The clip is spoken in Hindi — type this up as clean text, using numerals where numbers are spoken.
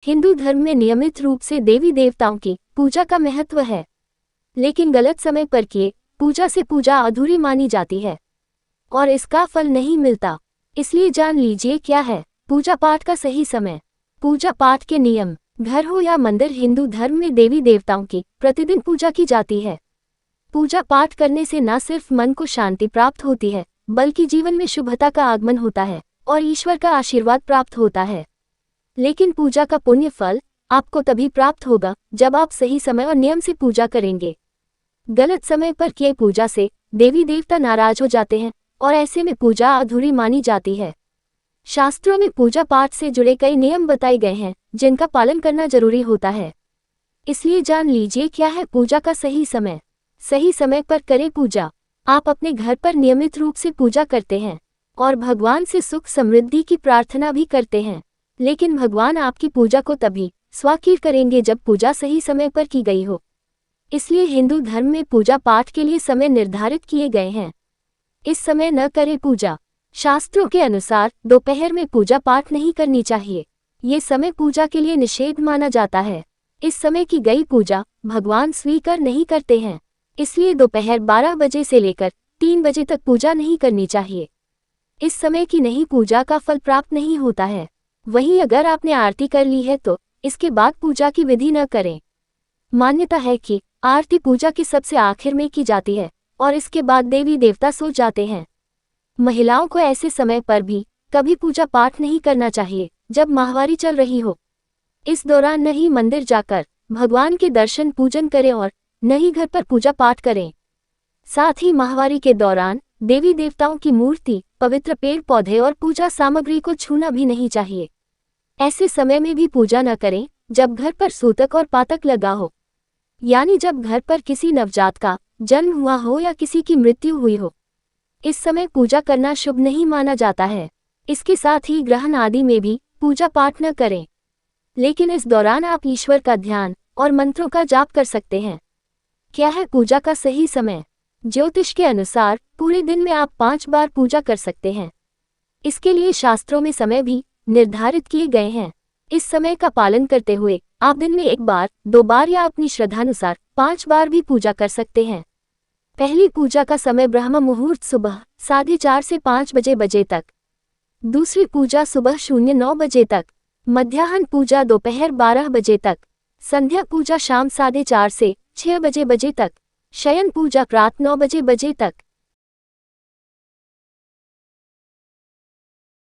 हिंदू धर्म में नियमित रूप से देवी देवताओं की पूजा का महत्व है, लेकिन गलत समय पर किए पूजा से पूजा अधूरी मानी जाती है और इसका फल नहीं मिलता। इसलिए जान लीजिए क्या है पूजा पाठ का सही समय। पूजा पाठ के नियम। घर हो या मंदिर, हिंदू धर्म में देवी देवताओं की प्रतिदिन पूजा की जाती है। पूजा पाठ करने से न सिर्फ मन को शांति प्राप्त होती है, बल्कि जीवन में शुभता का आगमन होता है और ईश्वर का आशीर्वाद प्राप्त होता है। लेकिन पूजा का पुण्य फल आपको तभी प्राप्त होगा जब आप सही समय और नियम से पूजा करेंगे। गलत समय पर किए पूजा से देवी देवता नाराज हो जाते हैं और ऐसे में पूजा अधूरी मानी जाती है। शास्त्रों में पूजा पाठ से जुड़े कई नियम बताए गए हैं जिनका पालन करना जरूरी होता है। इसलिए जान लीजिए क्या है पूजा का सही समय। सही समय पर करें पूजा। आप अपने घर पर नियमित रूप से पूजा करते हैं और भगवान से सुख समृद्धि की प्रार्थना भी करते हैं, लेकिन भगवान आपकी पूजा को तभी स्वीकार करेंगे जब पूजा सही समय पर की गई हो। इसलिए हिंदू धर्म में पूजा पाठ के लिए समय निर्धारित किए गए हैं। इस समय न करें पूजा। शास्त्रों के अनुसार दोपहर में पूजा पाठ नहीं करनी चाहिए। ये समय पूजा के लिए निषेध माना जाता है। इस समय की गई पूजा भगवान स्वीकार नहीं करते हैं, इसलिए दोपहर 12 बजे से लेकर 3 बजे तक पूजा नहीं करनी चाहिए। इस समय की नहीं पूजा का फल प्राप्त नहीं होता है। वहीं अगर आपने आरती कर ली है तो इसके बाद पूजा की विधि न करें। मान्यता है कि आरती पूजा के सबसे आखिर में की जाती है और इसके बाद देवी देवता सो जाते हैं। महिलाओं को ऐसे समय पर भी कभी पूजा पाठ नहीं करना चाहिए जब माहवारी चल रही हो। इस दौरान न ही मंदिर जाकर भगवान के दर्शन पूजन करें और न ही घर पर पूजा पाठ करें। साथ ही माहवारी के दौरान देवी देवताओं की मूर्ति, पवित्र पेड़ पौधे और पूजा सामग्री को छूना भी नहीं चाहिए। ऐसे समय में भी पूजा न करें जब घर पर सूतक और पातक लगा हो, यानी जब घर पर किसी नवजात का जन्म हुआ हो या किसी की मृत्यु हुई हो। इस समय पूजा करना शुभ नहीं माना जाता है। इसके साथ ही ग्रहण आदि में भी पूजा पाठ न करें, लेकिन इस दौरान आप ईश्वर का ध्यान और मंत्रों का जाप कर सकते हैं। क्या है पूजा का सही समय। ज्योतिष के अनुसार पूरे दिन में आप 5 बार पूजा कर सकते हैं। इसके लिए शास्त्रों में समय भी निर्धारित किए गए हैं। इस समय का पालन करते हुए आप दिन में 1 बार, 2 बार या अपनी श्रद्धानुसार 5 बार भी पूजा कर सकते हैं। पहली पूजा का समय ब्रह्म मुहूर्त सुबह 4:30 से 5 बजे तक। दूसरी पूजा सुबह 09 बजे तक। मध्याह्न पूजा दोपहर 12 बजे तक। संध्या पूजा शाम 4:30 से 6 बजे तक। शयन पूजा रात 9 बजे तक।